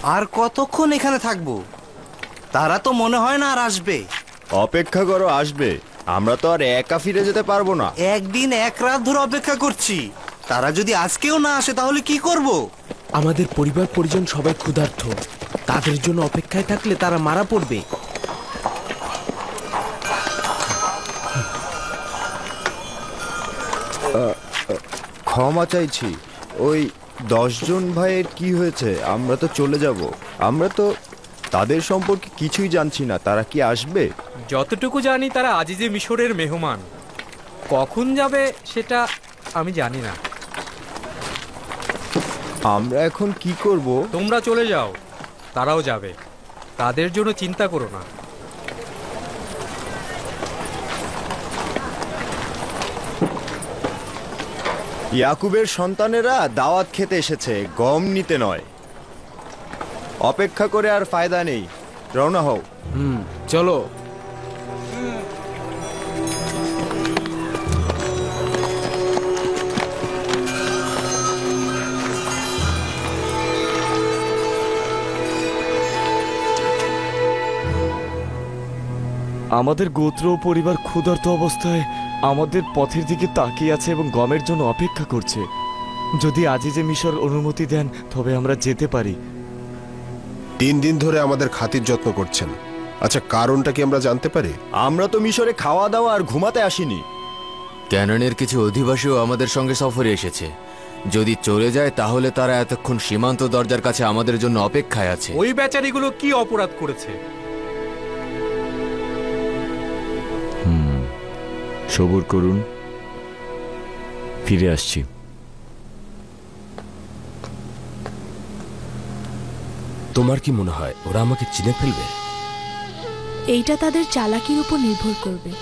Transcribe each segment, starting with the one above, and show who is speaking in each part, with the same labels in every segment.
Speaker 1: আর কতক্ষণ এখানে থাকবো? তারা তো মনে হয় না আর আসবে।
Speaker 2: অপেক্ষা করো, আসবে। আমরা তো আর একা ফিরে যেতে পারবো না।
Speaker 1: একদিন এক রাত ধরে অপেক্ষা করছি, তারা যদি আজকেও না আসে তাহলে কি করব?
Speaker 3: আমাদের পরিবার পরিজন সবাই ক্ষুধার্ত, তাদের জন্য অপেক্ষায় থাকলে তারা মারা পড়বে।
Speaker 2: ক্ষমা চাইছি, ওই 10 জন ভাইয়ের কি হয়েছে? আমরা তো চলে যাব। আমরা তো তাদের সম্পর্কে কিছুই জানছি না। তারা কি আসবে?
Speaker 4: যতটুকু জানি তারা আজিজে মিশরের মেহমান। কখন যাবে সেটা আমি জানি না।
Speaker 2: আমরা এখন কি করব?
Speaker 4: তোমরা চলে যাও, তারাও যাবে। তাদের জন্য চিন্তা করো না।
Speaker 2: ইয়াকুবের সন্তানেরা দাওয়াত খেতে এসেছে, গম নিতে নয়। অপেক্ষা করে আর ফায়দা নেই, রওনা হও।
Speaker 3: চলো।
Speaker 5: আমাদের গোত্র ও পরিবার ক্ষুধার্ত অবস্থায় আমাদের পথের দিকে তাকিয়ে আছে এবং গমের জন্য অপেক্ষা করছে। যদি আজিজে মিশর অনুমতি দেন তবে আমরা যেতে পারি।
Speaker 6: 3 দিন ধরে আমাদের খাতির যত্ন করছেন। আচ্ছা, কারণটা কি আমরা জানতে পারি?
Speaker 2: আমরা তো মিশরে খাওয়া দাওয়া আর ঘুমাতে আসিনি।
Speaker 7: ক্যানানের কিছু অধিবাসীও আমাদের সঙ্গে সফরে এসেছে। যদি চলে যায় তাহলে তারা এতক্ষণ সীমান্ত দরজার কাছে আমাদের জন্য অপেক্ষায় আছে।
Speaker 4: ওই বেচারিগুলো কি অপরাধ করেছে?
Speaker 5: সবুর করুন, ফিরে আসছি।
Speaker 3: তোমার কি মনে হয় ওরা আমাকে চিনে ফেলবে?
Speaker 8: এইটা তাদের চালাকির উপর নির্ভর করবে,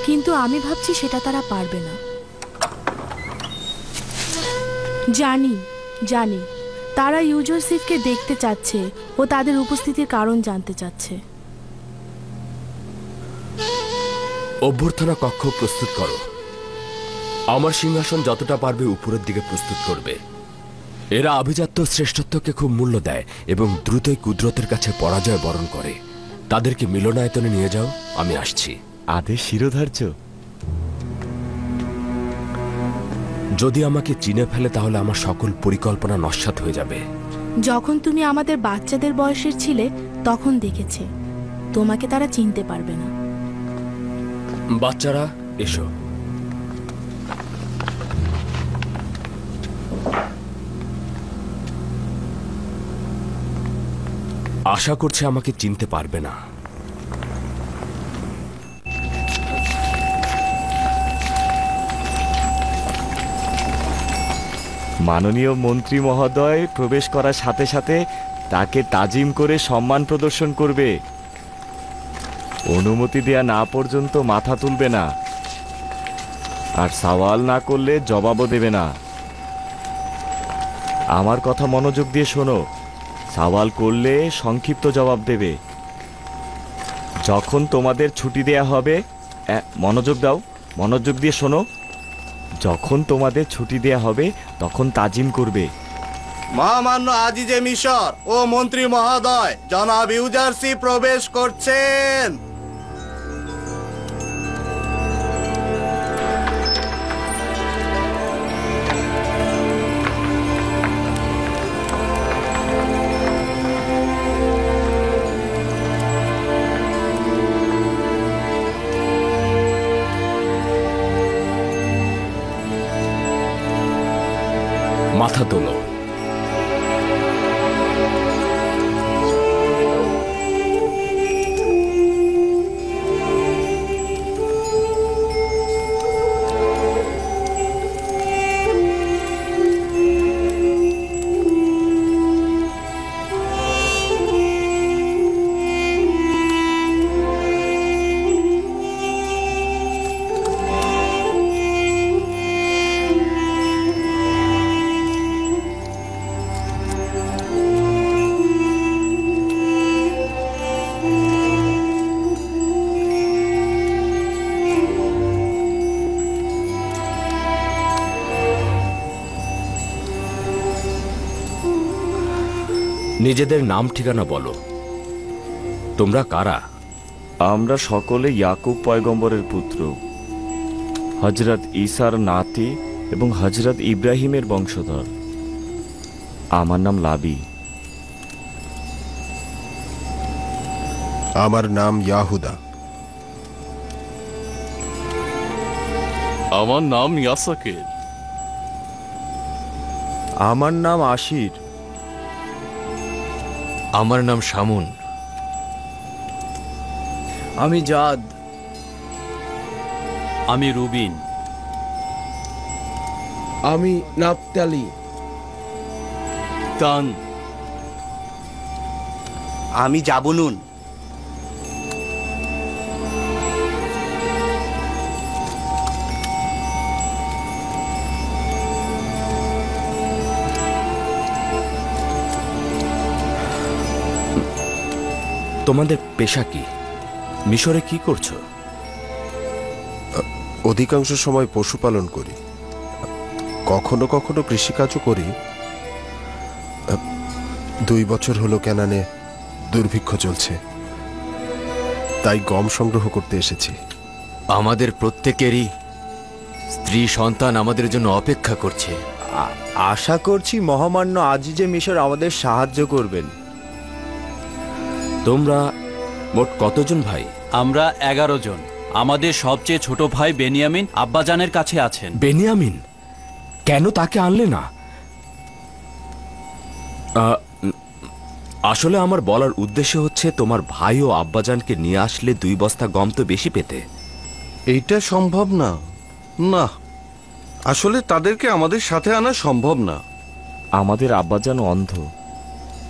Speaker 8: কিন্তু আমি ভাবছি সেটা তারা পারবে না। জানি জানি তারা ইউজরসিফকে দেখতে চাচ্ছে ও তাদের উপস্থিতির কারণ জানতে চাচ্ছে।
Speaker 3: অভ্যর্থনা কক্ষ প্রস্তুত করো। আমার সিংহাসন যতটা পারবে উপরের দিকে প্রস্তুত করবে। এরা আভিজাত্য শ্রেষ্ঠত্বকে খুব মূল্য দেয় এবং দ্রুতই কুদরতের কাছে পরাজয় বরণ করে। তাদেরকে মিলনায়তনে নিয়ে যাও, আমি আসছি।
Speaker 5: আদেশ শিরোধার্য।
Speaker 3: যদি আমাকে চিনে ফেলে তাহলে আমার সকল পরিকল্পনা নস্যাৎ হয়ে যাবে।
Speaker 8: যখন তুমি আমাদের বাচ্চাদের বয়সের ছিলে তখন দেখেছে, তোমাকে তারা চিনতে পারবে না।
Speaker 3: বাচ্চারা এসো। আশা করছে আমাকে চিনতে পারবে না।
Speaker 5: মাননীয় মন্ত্রী মহোদয় প্রবেশ করার সাথে সাথে তাকে তাজিম করে সম্মান প্রদর্শন করবে। অনুমতি দেয়া না পর্যন্ত মাথা তুলবে না, আর সওয়াল না করলে জবাবও দেবে না। আমার কথা মনোযোগ দিয়ে শোনো। সওয়াল করলে সংক্ষিপ্ত জবাব দেবে। যখন তোমাদের ছুটি দেয়া হবে, মনোযোগ দাও, মনোযোগ দিয়ে শোনো। যখন তোমাদের ছুটি দেয়া হবে তখন তাজিম করবে।
Speaker 1: মহামান্য আজিজে মিশর ও মন্ত্রী মহোদয়, জনাব ইউজারসি প্রবেশ করছেন।
Speaker 3: মাথা তোলো। নিজেদের নাম ঠিকানা বলো। তোমরা কারা?
Speaker 5: আমরা সকলে ইয়াকুব পয়গম্বরের পুত্র, হজরত ঈসার নাতি এবং হজরত ইব্রাহিমের বংশধর। আমার নাম লাবি।
Speaker 6: আমার নাম ইয়াহুদা।
Speaker 9: আমার নাম ইয়াসাকের।
Speaker 2: আমার নাম আশির।
Speaker 7: আমার নাম শামুন।
Speaker 1: আমি জাদ।
Speaker 9: আমি রুবিন।
Speaker 1: আমি নাফতালি।
Speaker 9: তান।
Speaker 1: আমি জাবুলুন।
Speaker 3: তোমাদের পেশা কি? মিশরে কি করছো?
Speaker 6: অধিকাংশ সময় পশুপালন করি, কখনো কখনো কৃষিকাজও করি। 2 বছর হলো কেনানে দুর্ভিক্ষ চলছে, তাই গম সংগ্রহ করতে এসেছি।
Speaker 7: আমাদের প্রত্যেকেরই স্ত্রী সন্তান আমাদের জন্য অপেক্ষা করছে।
Speaker 2: আশা করছি মহামান্য আজিজে মিশর আমাদের সাহায্য করবেন।
Speaker 3: তোমরা মোট কতজন ভাই?
Speaker 9: আমরা 11 জন। আমাদের সবচেয়ে ছোট ভাই বেনিয়ামিন আব্বাজানের কাছে আছেন।
Speaker 3: বেনিয়ামিন? কেন তাকে আনলে না? আসলে আমার বলার উদ্দেশ্য হচ্ছে, তোমার ভাই ও আব্বাজানকে নিয়ে আসলে 2 বস্তা গম তো বেশি পেতে।
Speaker 10: এইটা সম্ভব না। না, আসলে তাদেরকে আমাদের সাথে আনা সম্ভব না।
Speaker 5: আমাদের আব্বাজান অন্ধ,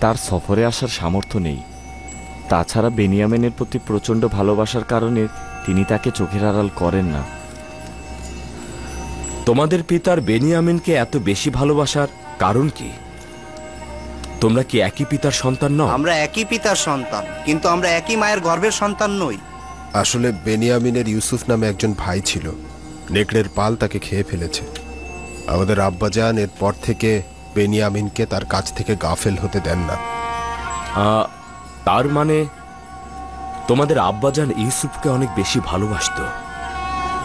Speaker 5: তার সফরে আসার সামর্থ্য নেই। তাছাড়া বেনিয়ামিনের প্রতি প্রচণ্ড ভালোবাসার কারণে তিনি তাকে চোখের আড়াল করেন না।
Speaker 3: তোমাদের পিতার বেনিয়ামিনকে এত বেশি ভালোবাসার কারণ কি? তোমরা কি একই পিতার সন্তান নও?
Speaker 1: আমরা একই পিতার সন্তান, কিন্তু আমরা একই মায়ের গর্ভের সন্তান নই।
Speaker 6: আসলে বেনিয়ামিনের ইউসুফ নামে একজন ভাই ছিল, নেকড়ের পাল তাকে খেয়ে ফেলেছে। আমাদের আব্বাজান এরপর থেকে বেনিয়ামিনকে তার কাছ থেকে গাফেল হতে দেন না।
Speaker 3: তার মানে তোমাদের আব্বাজান ইউসুফকে অনেক বেশি ভালোবাসতো।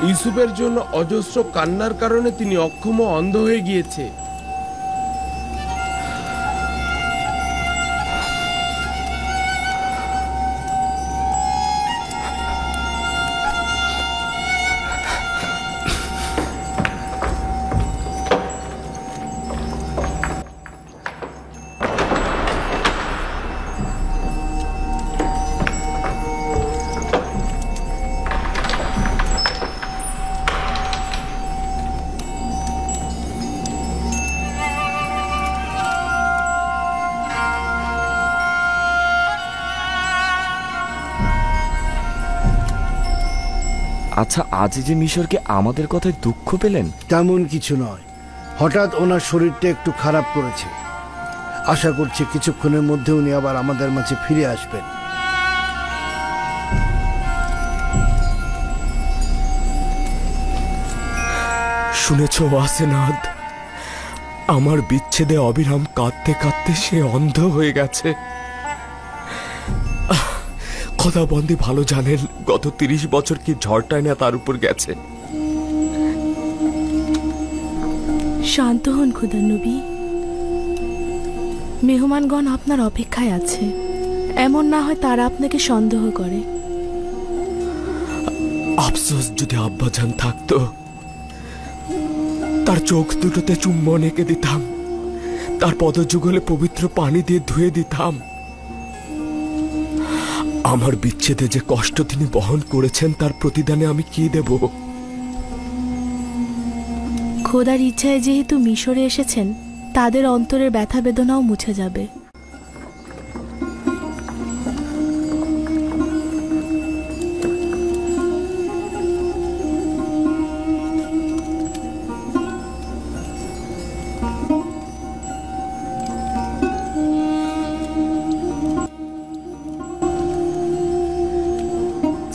Speaker 11: ইউসুফের জন্য অজস্র কান্নার কারণে তিনি অক্ষম ও অন্ধ হয়ে গিয়েছে।
Speaker 5: আচ্ছা, আজিজে মিশরকে আমাদের কথায় দুঃখ পেলেন?
Speaker 12: তেমন কিছু নয়, হঠাৎ ওনার শরীরটা একটু খারাপ করেছে। আশা করছি কিছুক্ষণের মধ্যে উনি আবার আমাদের মাঝে ফিরে আসবেন।
Speaker 3: শুনেছ ওয়াসেনাদ? আমার বিচ্ছেদে অবিরাম কাঁদতে কাঁদতে সে অন্ধ হয়ে গেছে। খোদাবন্দি ভালো জানেন গত 30 বছর কি ঝড়টাই না তার উপর গেছে।
Speaker 8: শান্ত হন খোদা নবী, মেহমানগণ আপনার অপেক্ষায় আছে। এমন না হয় তারা আপনাকে সন্দেহ করে।
Speaker 3: আফসোস যদি আব্বাজান থাকতো, তার চোখ দুটোতে চুম্বন এঁকে দিতাম, তার পদযুগলে পবিত্র পানি দিয়ে ধুয়ে দিতাম। আমার বিচ্ছেদে যে কষ্ট তিনি বহন করেছেন তার প্রতিদানে আমি কি দেব?
Speaker 8: খোদার ইচ্ছায় যেহেতু মিশরে এসেছেন, তাদের অন্তরের ব্যথা বেদনাও মুছে যাবে।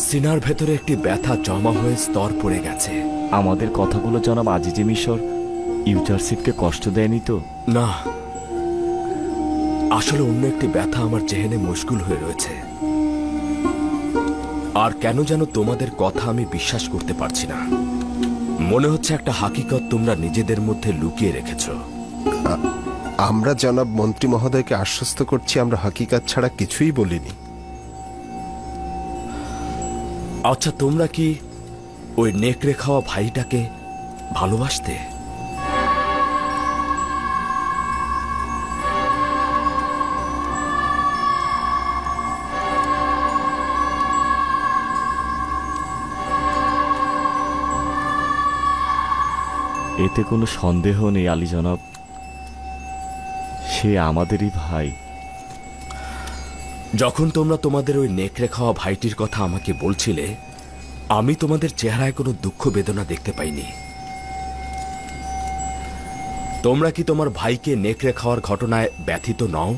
Speaker 3: সিনার ভেতরে একটি ব্যথা জমা হয়ে স্তর পড়ে গেছে।
Speaker 5: আমাদের কথাগুলো জনাব আজিজে মিশর ইউজারশিপকে কষ্ট দেয়নি তো?
Speaker 3: না, আসলে অন্য একটি ব্যথা আমার জেহেনে মশগুল হয়ে রয়েছে, আর কেন যেন তোমাদের কথা আমি বিশ্বাস করতে পারছি না। মনে হচ্ছে একটা হাকিকত তোমরা নিজেদের মধ্যে লুকিয়ে রেখেছো।
Speaker 6: আমরা জনাব মন্ত্রী মহোদয়কে আশ্বস্ত করছি, আমরা হাকিকত ছাড়া কিছুই বলিনি।
Speaker 3: আচ্ছা, তোমরা কি ওই নেকড়ে খাওয়া ভাইটাকে ভালোবাসতে?
Speaker 5: এতে কোনো সন্দেহ নেই আলী জনাব, সে আমাদেরই ভাই।
Speaker 3: যখন তোমরা তোমাদের ওই নেকড়ে খাওয়া ভাইটির কথা আমাকে বলছিলে, আমি তোমাদের চেহারায় কোনো দুঃখ বেদনা দেখতে পাইনি। তোমরা কি তোমার ভাইকে নেকড়ে খাওয়ার ঘটনায় ব্যথিত নও?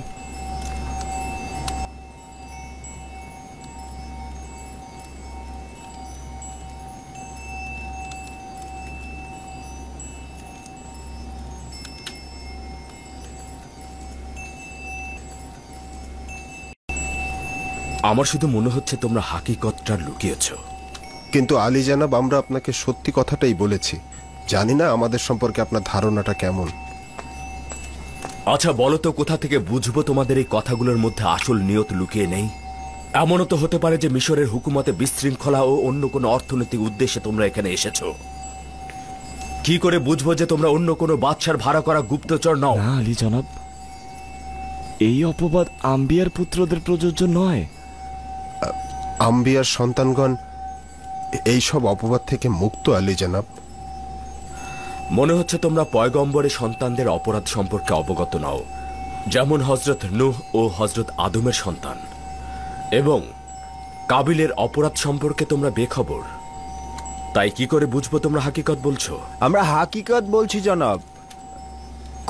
Speaker 3: আমার শুধু মনে হচ্ছে তোমরা হাকিকতটা লুকিয়েছ।
Speaker 6: কিন্তু আলী জনাব, আমরা আপনাকে সত্যি কথাটাই বলেছি। জানি না আমাদের সম্পর্কে আপনার ধারণাটা কেমন।
Speaker 3: আচ্ছা বলো তো, কোথা থেকে বুঝবো তোমাদের এই কথাগুলোর মধ্যে আসল নিয়ত লুকিয়ে নেই? এমনও তো হতে পারে যে মিশরের হুকুমতে বিশৃঙ্খলা ও অন্য কোনো অর্থনৈতিক উদ্দেশ্যে তোমরা এখানে এসেছো। কি করে বুঝবো যে তোমরা অন্য কোনো বাদশার ভাড়া করা গুপ্তচর নও?
Speaker 5: না আলী জনাব, এই অপবাদ আম্বিয়ার পুত্রদের প্রযোজ্য নয়।
Speaker 6: আম্বিয়ার সন্তানগণ এই সব অপবাদ থেকে মুক্ত আলী জনাব।
Speaker 3: মনে হচ্ছে তোমরা পয়গম্বরের সন্তানদের অপরাধ সম্পর্কে অবগত নও, যেমন হজরত নূহ ও হজরত আদমের সন্তান, এবং কাবিলের অপরাধ সম্পর্কে তোমরা বেখবর। তাই কি করে বুঝবো তোমরা হাকিকত বলছো?
Speaker 2: আমরা হাকিকত বলছি জনাব,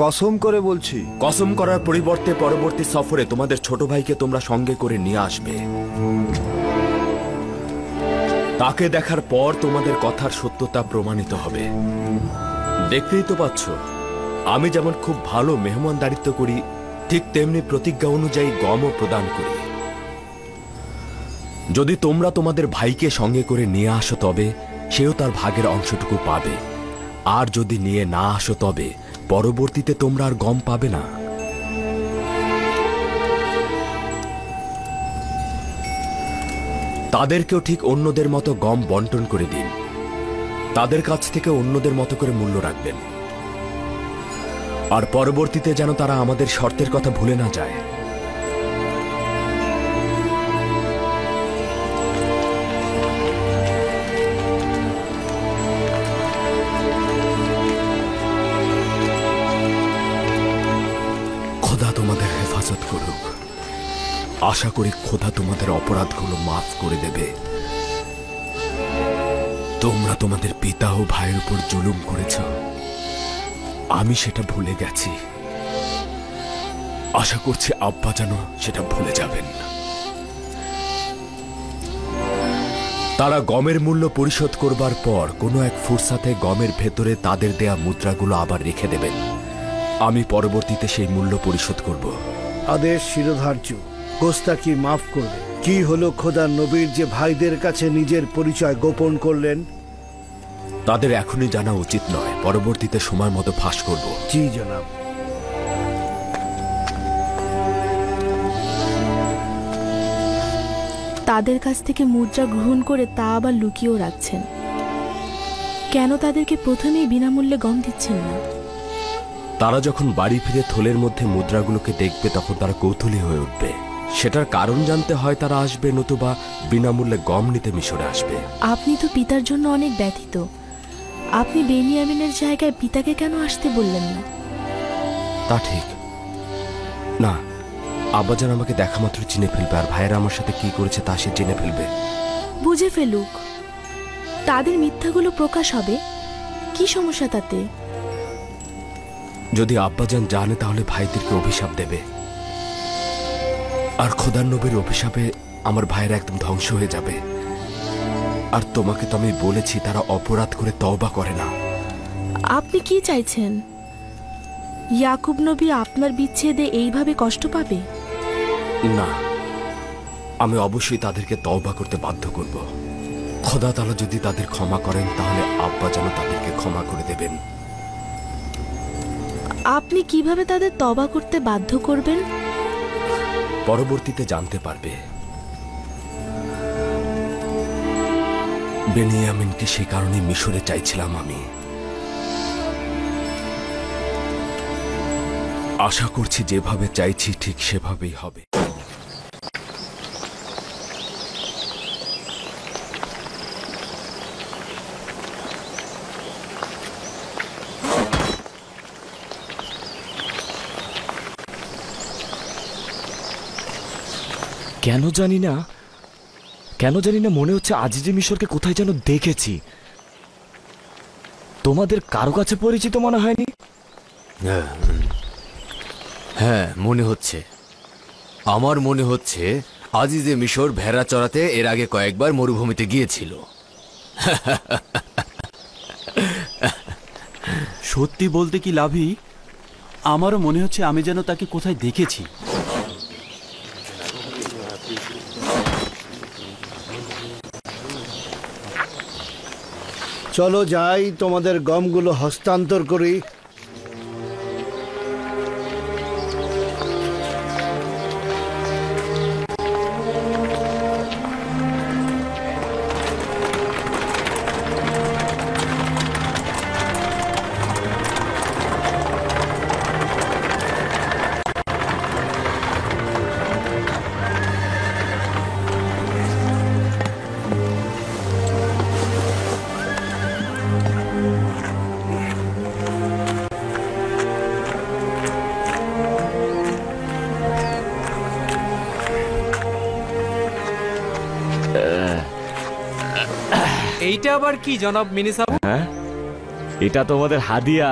Speaker 2: কসম করে বলছি।
Speaker 3: কসম করার পরিবর্তে পরবর্তী সফরে তোমাদের ছোট ভাইকে তোমরা সঙ্গে করে নিয়ে আসবে। তাকে দেখার পর তোমাদের কথার সত্যতা প্রমাণিত হবে। দেখতেই তো পাচ্ছ, আমি যেমন খুব ভালো মেহমানদারিত্ব করি, ঠিক তেমনি প্রতিজ্ঞা অনুযায়ী গমও প্রদান করি। যদি তোমরা তোমাদের ভাইকে সঙ্গে করে নিয়ে আসো তবে সেও তার ভাগের অংশটুকু পাবে, আর যদি নিয়ে না আসো তবে পরবর্তীতে তোমরা আর গম পাবে না। তাদেরকেও ঠিক অন্যদের মতো গম বন্টন করে দিন। তাদের কাছ থেকে অন্যদের মতো করে মূল্য রাখবেন, আর পরবর্তীতে যেন তারা আমাদের শর্তের কথা ভুলে না যায়। খোদা তোমাদের হেফাজত করুক। আশা করি খোদা তোমাদের অপরাধগুলো মাফ করে দেবে। তোমরা তোমাদের পিতা ও ভাইয়ের উপর জুলুম করেছ, আমি সেটা ভুলে গেছি। আশা করছি আব্বা যেন সেটা ভুলে যাবেন। তারা গমের মূল্য পরিশোধ করবার পর কোনো এক ফুরসাতে গমের ভেতরে তাদের দেয়া মুদ্রাগুলো আবার রেখে দেবেন। আমি পরবর্তীতে সেই মূল্য পরিশোধ করব।
Speaker 12: আদেশ শিরোধার্য, গোস্তাকি মাফ করবে। কি হলো খোদার নবীর যে ভাইদের কাছে নিজের পরিচয় গোপন করলেন?
Speaker 3: তাদের এখনই জানা উচিত নয়, পরবর্তীতে সময় মতো ফাঁস করব।
Speaker 12: জি জনাব।
Speaker 8: তাদের কাছ থেকে মুদ্রা গ্রহণ করে তা আবার লুকিয়েও রাখছেন। কেন তাদেরকে প্রথমেই বিনামূল্যে গম দিচ্ছেন না?
Speaker 3: তারা যখন বাড়ি ফিরে থলের মধ্যে মুদ্রাগুলোকে দেখবে তখন তারা কৌতূহলী হয়ে উঠবে। সেটার কারণ জানতে হয় তারা আসবে, নতুবা বিনামূল্যে গম নিতে মিশরে আসবে।
Speaker 8: আপনি তো পিতার জন্য অনেক ব্যথিত। আপনি বেনিয়ামিনের জায়গায় পিতাকে কেন আসতে বললেন না?
Speaker 3: তা ঠিক না, আব্বাজান আমাকে দেখা মাত্র চিনে ফেলবে, আর ভাইয়েরা আমার সাথে কি করেছে তা সে জেনে ফেলবে।
Speaker 8: বুঝে ফেলুক, তাদের মিথ্যাগুলো প্রকাশ হবে, কি সমস্যা তাতে?
Speaker 3: যদি আব্বাজান জানে তাহলে ভাইদেরকে অভিশাপ দেবে, আর খোদার নবীর অভিশাপে আমার ভাইয়েরা একদম ধ্বংস হয়ে যাবে। আর তোমাকে তো আমি বলেছি তারা অপরাধ করে তওবা করে না।
Speaker 8: আপনি কি চাইছেন? ইয়াকুব নবী আপনার বিচ্ছেদে এইভাবে কষ্ট পাবে?
Speaker 3: না, আমি অবশ্যই তাদেরকে তওবা করতে বাধ্য করব। খোদা তাআলা যদি তাদের ক্ষমা করেন তাহলে আব্বা যেন তাদেরকে ক্ষমা করে দেবেন।
Speaker 8: আপনি কিভাবে তাদের তওবা করতে বাধ্য করবেন?
Speaker 3: পরবর্তীতে জানতে পারবে। বেনিয়ামিনকে সে কারণে মিশরে চাইছিলাম আমি। আশা করছি যেভাবে চাইছি ঠিক সেভাবেই হবে।
Speaker 5: কেন জানি না মনে হচ্ছে আজিজে মিশরকে কোথায় যেন দেখেছি। তোমাদের কারো কাছে পরিচিত মনে হয়নি?
Speaker 7: হ্যাঁ, মনে হচ্ছে। আমার মনে হচ্ছে আজিজে মিশর ভেড়া চড়াতে এর আগে কয়েকবার মরুভূমিতে গিয়েছিল।
Speaker 9: সত্যি বলতে কি লাভি, আমারও মনে হচ্ছে আমি যেন তাকে কোথায় দেখেছি।
Speaker 12: চলো যাই, তোমাদের গমগুলো হস্তান্তর করি।
Speaker 4: এইটা আবার কি জনাব মিনিসাবু?
Speaker 5: হ্যাঁ, এটা তোমাদের হাদিয়া।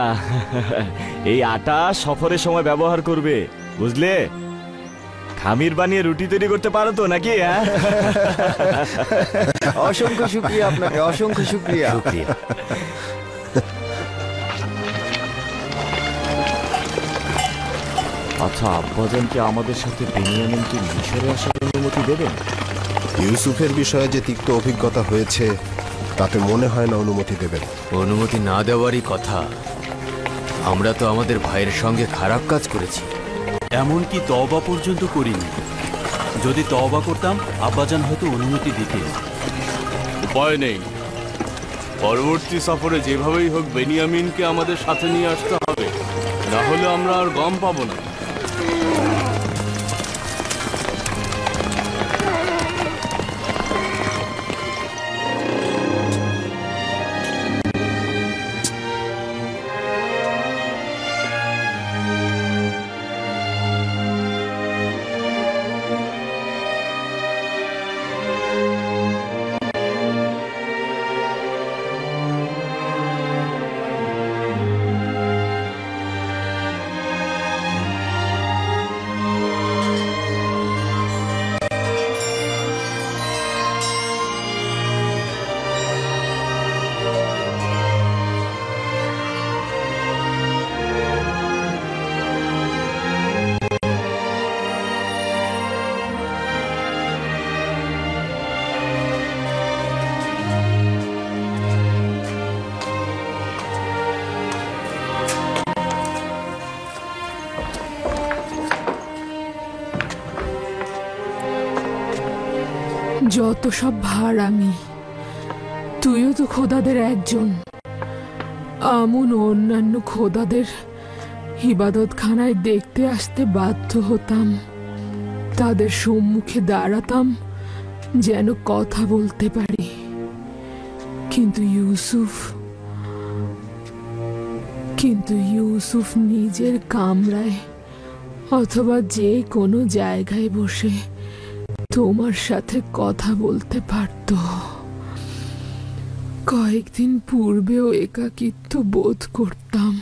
Speaker 5: এই আটা সফরের সময় ব্যবহার করবে, বুঝলে? খামির বানিয়ে রুটি তৈরি করতে পারো তো নাকি? হ্যাঁ,
Speaker 2: অসংখ্য শুকরিয়া আপনাকে, অসংখ্য শুকরিয়া।
Speaker 5: আচ্ছা, আব্বাজানকে আমাদের সাথে বেনিয়ামিনকে মিশরে আসার অনুমতি দেবেন?
Speaker 6: ইউসুফের বিষয়ে যে তিক্ত অভিজ্ঞতা হয়েছে তাতে মনে হয় না অনুমতি দেবেন।
Speaker 7: অনুমতি না দেওয়ারই কথা। আমরা তো আমাদের ভাইয়ের সঙ্গে খারাপ কাজ করেছি।
Speaker 9: এমনকি তওবা পর্যন্ত করিনি। যদি তওবা করতাম আব্বাজান হয়তো অনুমতি দিতেন।
Speaker 1: উপায় নেই, পরবর্তী সফরে যেভাবেই হোক বেনিয়ামিনকে আমাদের সাথে নিয়ে আসতে হবে, না হলে আমরা আর গম পাবো না।
Speaker 13: যত সব ভার, আমি তুইও তো খোদাদের একজন। আমন অন্যান্য খোদাদের ইবাদতখানায় দেখতে আসতে বাধ্য হতাম, তাদের সম্মুখে দাঁড়াতাম যেন কথা বলতে পারি। কিন্তু ইউসুফ নিজের কামরায় অথবা যে কোনো জায়গায় বসে তোমার সাথে কথা বলতে পারত। কয়েকদিন পূর্বেও একাকিত্ব বোধ করতাম,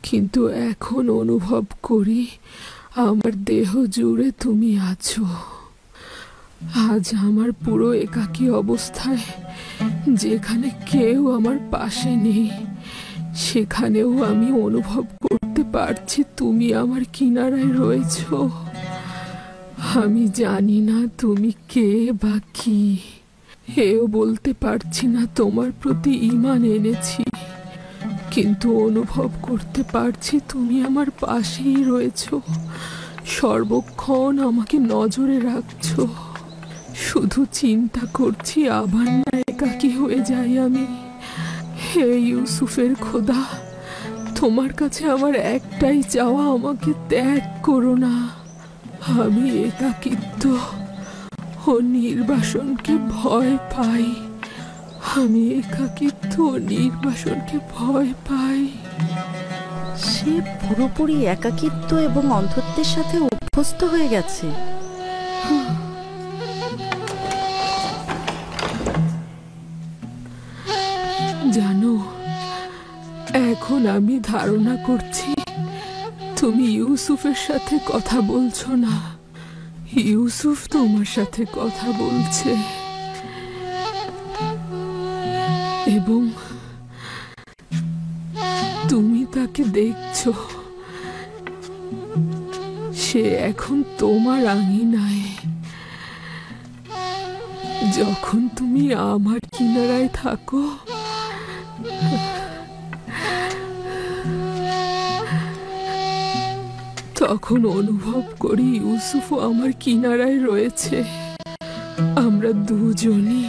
Speaker 13: কিন্তু এখন অনুভব করি আমার দেহ জুড়ে তুমি আছো। আজ আমার পুরো একাকী অবস্থায়, যেখানে কেউ আমার পাশে নেই, সেখানেও আমি অনুভব করছি করতে পারছি তুমি আমার কিনারায় রয়েছো। আমি জানি না তুমি কে বা কি, এও বলতে পারছি না তোমার প্রতি ঈমান এনেছি, কিন্তু অনুভব করতে পারছি তুমি আমার পাশেই রয়েছো, সর্বক্ষণ আমাকে নজরে রাখছো। শুধু চিন্তা করছি আবার না একাকী হয়ে যাই আমি। হে ইউসুফের খোদা, তোমার কাছে আমার একটাই চাওয়া, আমাকে ত্যাগ করো না। আমি একাকিত্ব ও নির্বাসনকে ভয় পাই। আমি একাকিত্ব ও নির্বাসনকে ভয় পাই।
Speaker 14: সে পুরোপুরি একাকিত্ব এবং অন্ধত্বের সাথে অভ্যস্ত হয়ে গেছে।
Speaker 13: জানো, এখন আমি ধারণা করছি তুমি ইউসুফের সাথে কথা বলছো না, ইউসুফ তোমার সাথে কথা বলছে। এবং তুমি তাকে দেখছো, সে এখন তোমার আঙিনায়। যখন তুমি আমার কিনারায় থাকো, তখন অনুভব করি ইউসুফও আমার কিনারায় রয়েছে। আমরা দুজনই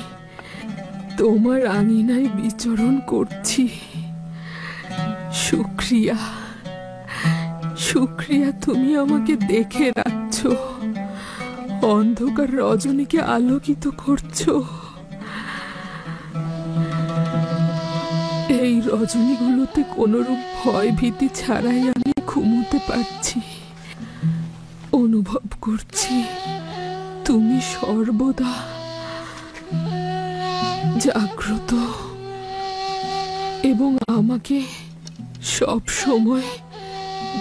Speaker 13: তোমার আঙিনায় বিচরণ করছি। শুক্রিয়া, শুক্রিয়া, তুমি আমাকে দেখে রাখছো, অন্ধকার রজনীকে আলোকিত করছো। এই রজনীগুলোতে কোনরূপ ভয় ভীতি ছাড়াই আমি ঘুমোতে পারছি। অনুভব করছি তুমি সর্বদা জাগ্রত এবং আমাকে সব সময়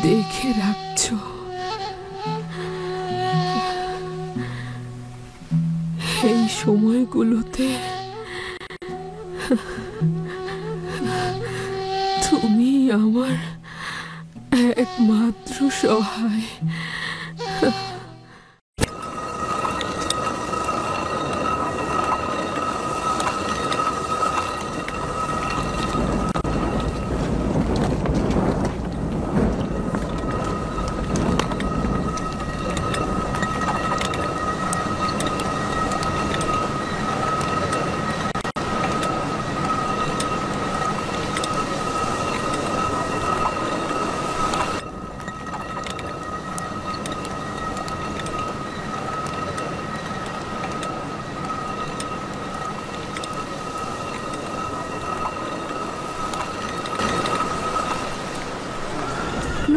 Speaker 13: দেখে রাখছো। এই সময়গুলোতে তুমি আমার একমাত্র সহায়।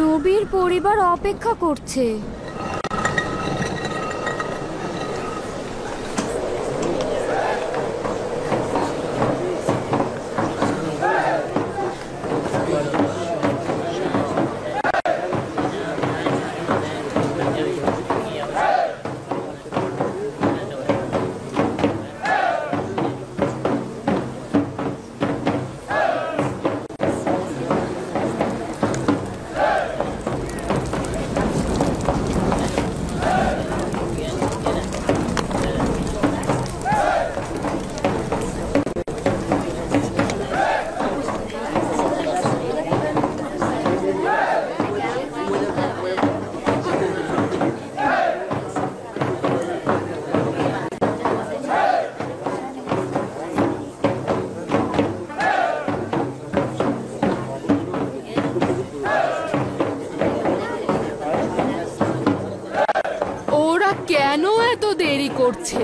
Speaker 15: নবীর পরিবার অপেক্ষা করছে।
Speaker 13: কেন এত দেরি করছে?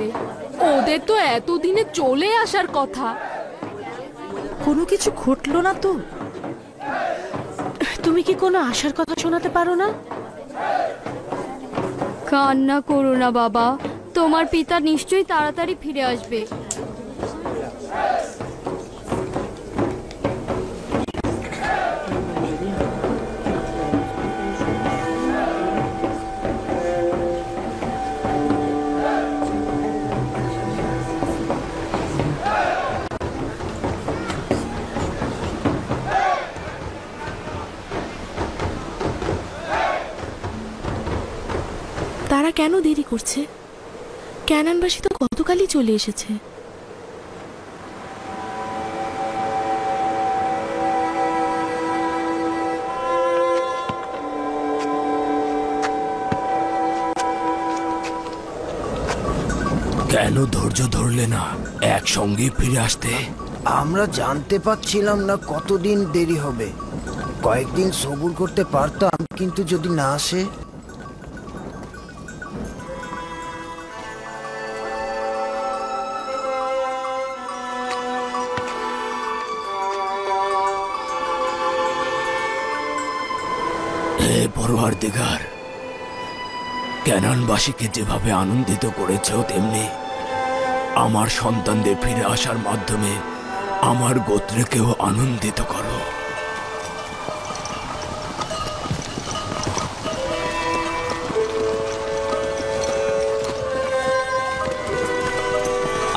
Speaker 13: ওদের তো এতদিনে চলে আসার কথা।
Speaker 14: কোনো কিছু ঘটলো না তো?
Speaker 8: তুমি কি কোনো আশার কথা শোনাতে পারো না?
Speaker 15: কান্না করো না বাবা, তোমার পিতা নিশ্চয়ই তাড়াতাড়ি ফিরে আসবে।
Speaker 8: তারা কেন দেরি করছে? ক্যানানবাসী তো গতকালই চলে এসেছে।
Speaker 3: কেন ধৈর্য ধরলে না একসঙ্গে ফিরে আসতে?
Speaker 16: আমরা জানতে পারছিলাম না কতদিন দেরি হবে। কয়েকদিন সবুর করতে পারতাম, কিন্তু যদি না আসে।
Speaker 3: হে পরওয়ারদিগার, ক্যানানবাসীকে যেভাবে আনন্দিত করেছো, তেমনি আমার সন্তানদের ফিরে আসার মাধ্যমে আমার গোত্রকেও আনন্দিত করো।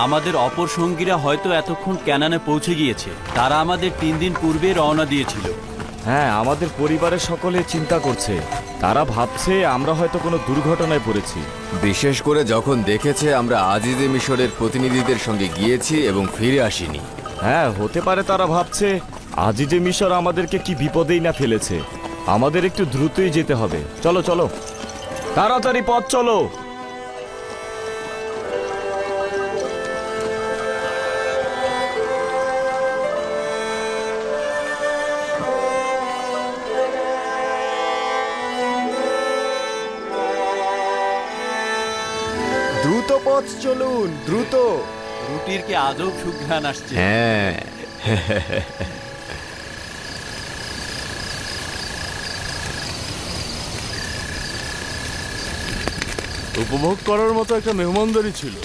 Speaker 9: আমাদের অপর সঙ্গীরা হয়তো এতক্ষণ ক্যানানে পৌঁছে গিয়েছে। তারা আমাদের 3 দিন পূর্বে রওনা দিয়েছিল।
Speaker 5: হ্যাঁ, আমাদের পরিবারের সকলে চিন্তা করছে। তারা ভাবছে আমরা হয়তো কোনো দুর্ঘটনায় পড়েছি।
Speaker 7: বিশেষ করে যখন দেখেছে আমরা আজিজে মিশরের প্রতিনিধিদের সঙ্গে গিয়েছি এবং ফিরে আসিনি।
Speaker 5: হ্যাঁ, হতে পারে তারা ভাবছে আজিজে মিশর আমাদেরকে কি বিপদেই না ফেলেছে। আমাদের একটু দ্রুতই যেতে হবে। চলো চলো, তাড়াতাড়ি পথ চলো।
Speaker 2: দ্রুত পথ চলুন, দ্রুত।
Speaker 9: রুটির কি আজব সুঘ্রাণ আসছে।
Speaker 7: হ্যাঁ,
Speaker 1: উপভোগ করার মতো একটা মেহমানদারি ছিল।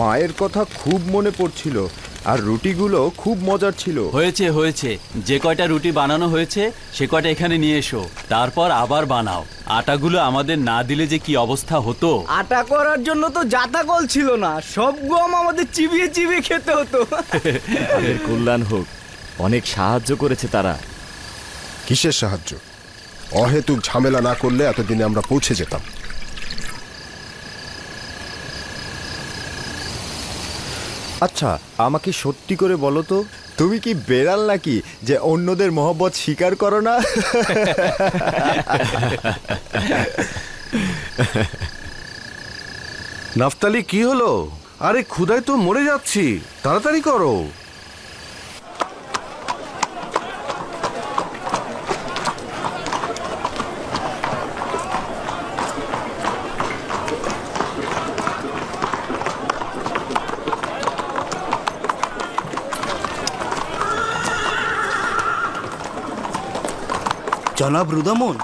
Speaker 2: মায়ের কথা খুব মনে পড়ছিল, আর রুটিগুলো খুব মজার ছিল।
Speaker 9: হয়েছে হয়েছে, যে কয়টা রুটি বানানো হয়েছে সে কয়টা এখানে নিয়ে এসো, তারপর আবার বানাও। আটাগুলো আমাদের না দিলে যে কি অবস্থা হতো।
Speaker 17: আটা করার জন্য তো জাতাকল ছিল না, সব গম আমাদের চিবিয়ে চিবিয়ে খেতে হতো।
Speaker 5: তাদের কল্যাণ হোক, অনেক সাহায্য করেছে তারা।
Speaker 6: কিসের সাহায্য? অহেতুক ঝামেলা না করলে এতদিনে আমরা পৌঁছে যেতাম।
Speaker 2: আচ্ছা, আমাকে সত্যি করে বলো তো, তুমি কি বেড়াল নাকি যে অন্যদের মহব্বত স্বীকার করো না?
Speaker 10: নাফতালি, কি হলো? আরে ক্ষুধায় তো মরে যাচ্ছি, তাড়াতাড়ি করো।
Speaker 17: জনাব রুদামন,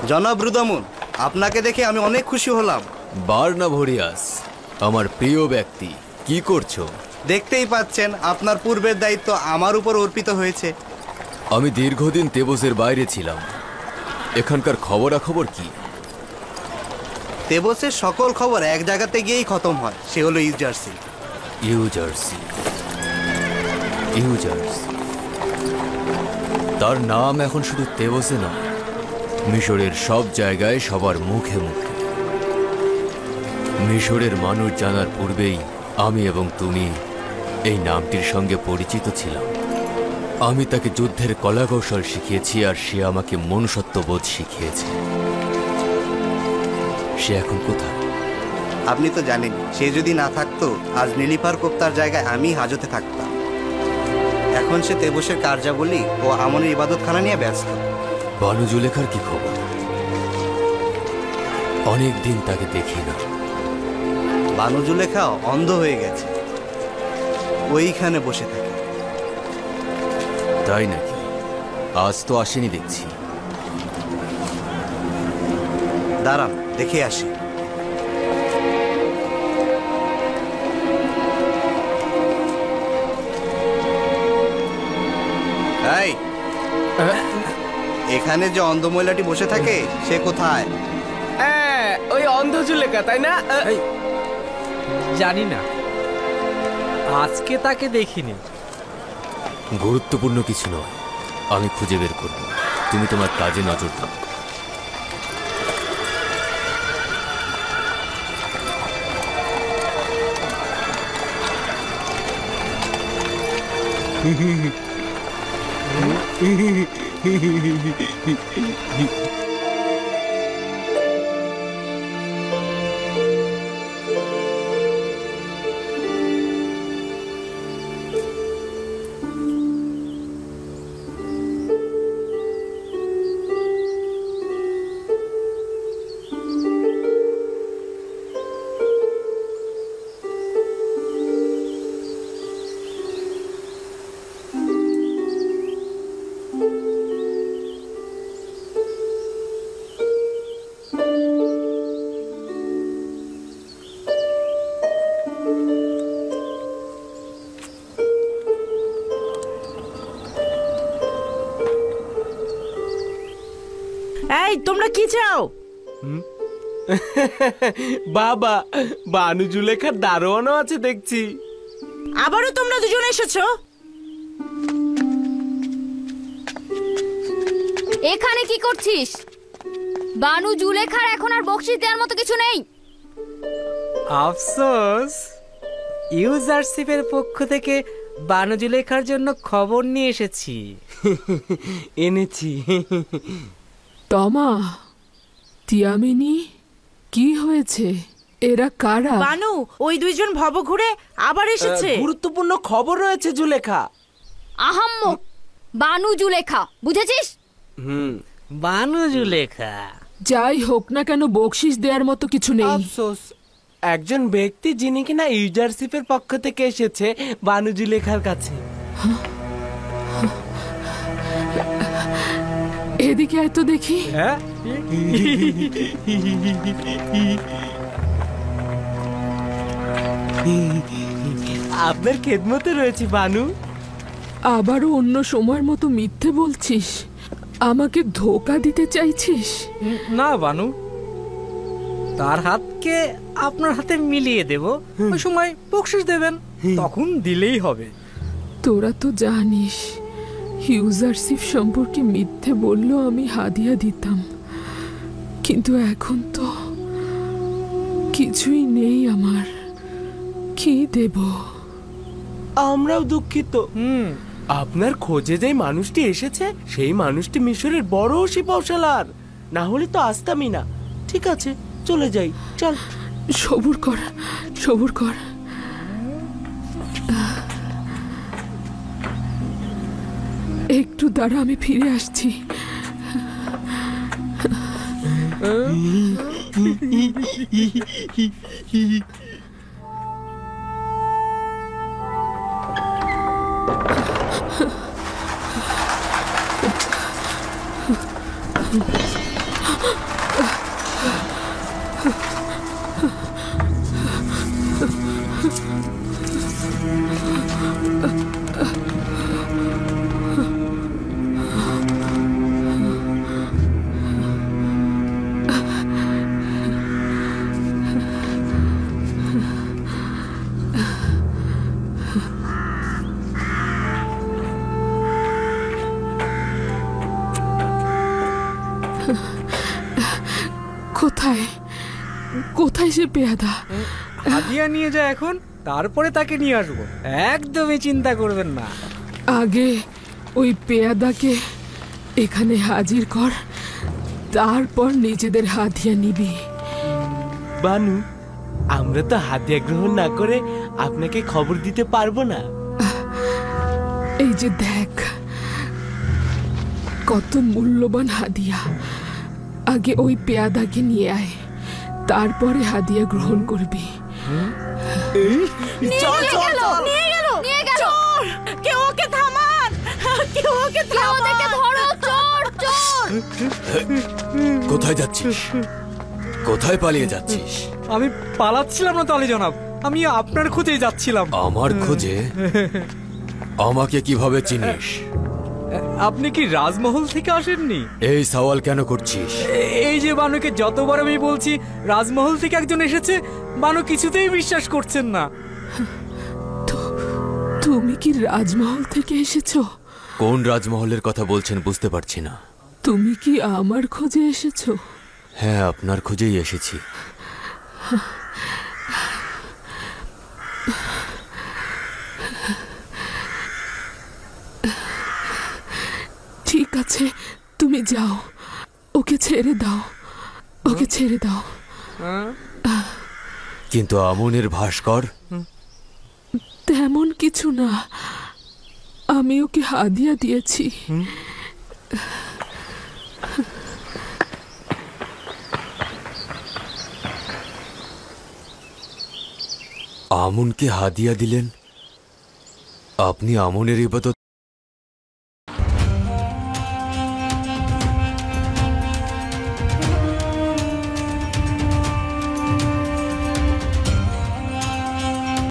Speaker 17: জনাব রুদামন, আপনাকে দেখে আমি অনেক খুশি হলাম।
Speaker 7: বার্নাভোরিয়াস, আমার প্রিয় ব্যক্তি, কি করছো?
Speaker 17: দেখতেই পাচ্ছেন আপনার পূর্বের দায়িত্ব আমার উপর অর্পিত হয়েছে।
Speaker 7: আমি দীর্ঘদিন তেবসের বাইরে ছিলাম। এখানকার খবরাখবর কি?
Speaker 17: তেবসের সকল খবর এক জায়গাতে গিয়েই খতম হয়, সে হলো ইউজার্সি।
Speaker 7: ইউজার্সি, ইউজার্সি। তার নাম এখন শুধু তেবসে নয়, মিশরের সব জায়গায় সবার মুখে মুখে। মিশরের মানুষ জানার পূর্বেই আমি এবং তুমি এই নামটির সঙ্গে পরিচিত ছিলাম। আমি তাকে যুদ্ধের কলাকৌশল শিখিয়েছি, আর সে আমাকে মনুষ্যত্ববোধ শিখিয়েছে। সে এখন কোথায়?
Speaker 17: আপনি তো জানেন, সে যদি না থাকতো আজ নীলিফার কোপ্তার জায়গায় আমি হাজতে থাকতাম। এখন সে তেবসের কার্যাবলী ও আমনের ইবাদতখানা নিয়ে ব্যস্ত।
Speaker 7: বানু জুলেখার কি খবর? অনেক দিন তাকে দেখি না।
Speaker 17: বানু জুলেখাও অন্ধ হয়ে গেছে, ওইখানে বসে থাকে।
Speaker 7: তাই নাকি? আজ তো আসেনি দেখছি।
Speaker 17: দাঁড়ান, দেখে আসি। এখানে যে অন্ধ মহিলাটি বসে থাকে সে কোথায়?
Speaker 11: ওই অন্ধ জুলেখা, তাই না?
Speaker 4: জানি না, আজকে তাকে দেখিনি।
Speaker 7: গুরুত্বপূর্ণ কিছু নয়, আমি খুঁজে বের করব। তুমি তোমার কাজে নজর দাও।
Speaker 14: এই তোমরা কি চাও?
Speaker 18: বাবা, বানু জুলেখার দারোয়ানও আছে দেখছি।
Speaker 14: আবারও তোমরা দুজন এসেছো?
Speaker 15: এখানে কি করছিস? বানু জুলেখার এখন আর বকশিশ দেওয়ার মতো কিছু নেই।
Speaker 4: আফসোস, ইউজারশিপের পক্ষ থেকে বানু জুলেখার জন্য খবর নিয়ে এসেছি।
Speaker 18: এনেছি।
Speaker 13: তমা, তিয়ামিনি, কি হয়েছে? এরা কারা?
Speaker 14: বানু, ওই দুইজন ভব ঘুরে আবার এসেছে।
Speaker 18: গুরুত্বপূর্ণ খবর রয়েছে জুলেখা।
Speaker 15: আহাম্মক, বানু জুলেখা, বুঝেছিস?
Speaker 4: বানু জুলেখা।
Speaker 13: যাই হোক না কেন, বকশিশ দেওয়ার মতো কিছু নেই।
Speaker 18: আফসোস, একজন ব্যক্তি যিনি কিনা ইউজারশিপের পক্ষ থেকে এসেছে বানু জুলেখার কাছে।
Speaker 13: এদিকে এত দেখি।
Speaker 18: আপনার খেদমতে রয়েছে বানু।
Speaker 13: আবারও অন্য সময়ের মতো মিথ্যে বলছিস? আমাকে ধোকা দিতে চাইছিস?
Speaker 4: না বানু, তার হাতকে আপনার হাতে মিলিয়ে দেব, ওই সময় বকশিশ দেবেন, তখন দিলেই হবে।
Speaker 13: তোরা তো জানিস ইউজারশিপ সম্পর্কে মিথ্যে বললেও আমি হাদিয়া দিতাম, কিন্তু এখন তো কিছুই নেই আমার। কি দেব?
Speaker 18: আমরাও দুঃখিত। আপনার খোঁজে যে মানুষটি এসেছে সেই মানুষটি মিশরের বড় সিপাহসালার, না হলে তো আসতামই না। ঠিক আছে, চলে যাই, চল।
Speaker 13: সবুর কর, সবুর কর। একটু দাঁড়া, আমি ফিরে আসছি। কোথায় কোথায় সে পেয়াদা?
Speaker 4: হাদিয়া নিয়ে যায় এখন, তারপরে তাকে নিয়ে আসবো, একদমই চিন্তা করবেন না।
Speaker 13: আগে ওই পেয়াদাকে এখানে হাজির কর, তারপর নিজেদের হাদিয়া নিবি।
Speaker 18: বানু, আমরা তো হাদিয়া গ্রহণ না করে আপনাকে খবর দিতে পারবো না।
Speaker 13: এই যে দেখ, কত মূল্যবান হাদিয়া। আগে ওই পেয়াদাকে নিয়ে আয়, তারপরে হাদিয়া গ্রহণ করবি।
Speaker 14: চল চল চল, নিয়ে গেল, নিয়ে গেল। চোর! কেউ ওকে থামান, কেউ ওকে থামান। ওদেরকে ধরো, চোর চোর।
Speaker 7: কোথায় যাচ্ছিস? কোথায় পালিয়ে যাচ্ছিস?
Speaker 4: আমি পালাচ্ছিলাম না তো আলী জনাব, আমি আপনার খোঁজেই যাচ্ছিলাম।
Speaker 7: আমার খোঁজে? আমাকে কিভাবে চিনিস?
Speaker 4: আপনি কি রাজমহল থেকে আসেননি?
Speaker 7: এই সওয়াল কেন করছিস?
Speaker 4: এই যে বানুকে যতবার আমি বলছি রাজমহল থেকে একজন এসেছে, বানু কিছুতেই বিশ্বাস করছেন না।
Speaker 13: তুমি কি রাজমহল থেকে এসেছো?
Speaker 7: কোন রাজমহলের কথা বলছেন বুঝতে পারছি না।
Speaker 13: তুমি কি আমার খোঁজে এসেছো?
Speaker 7: হ্যাঁ, আপনার খোঁজেই এসেছি।
Speaker 13: আছে, তুমি যাও, ওকে ছেড়ে দাও, ওকে ছেড়ে দাও।
Speaker 7: কিন্তু আমনের ভাস্কর?
Speaker 13: তেমন কিছু না, আমি ওকে হাদিয়া দিয়েছি।
Speaker 7: আমনকে হাদিয়া দিলেন? আপনি আমনের ইবাদত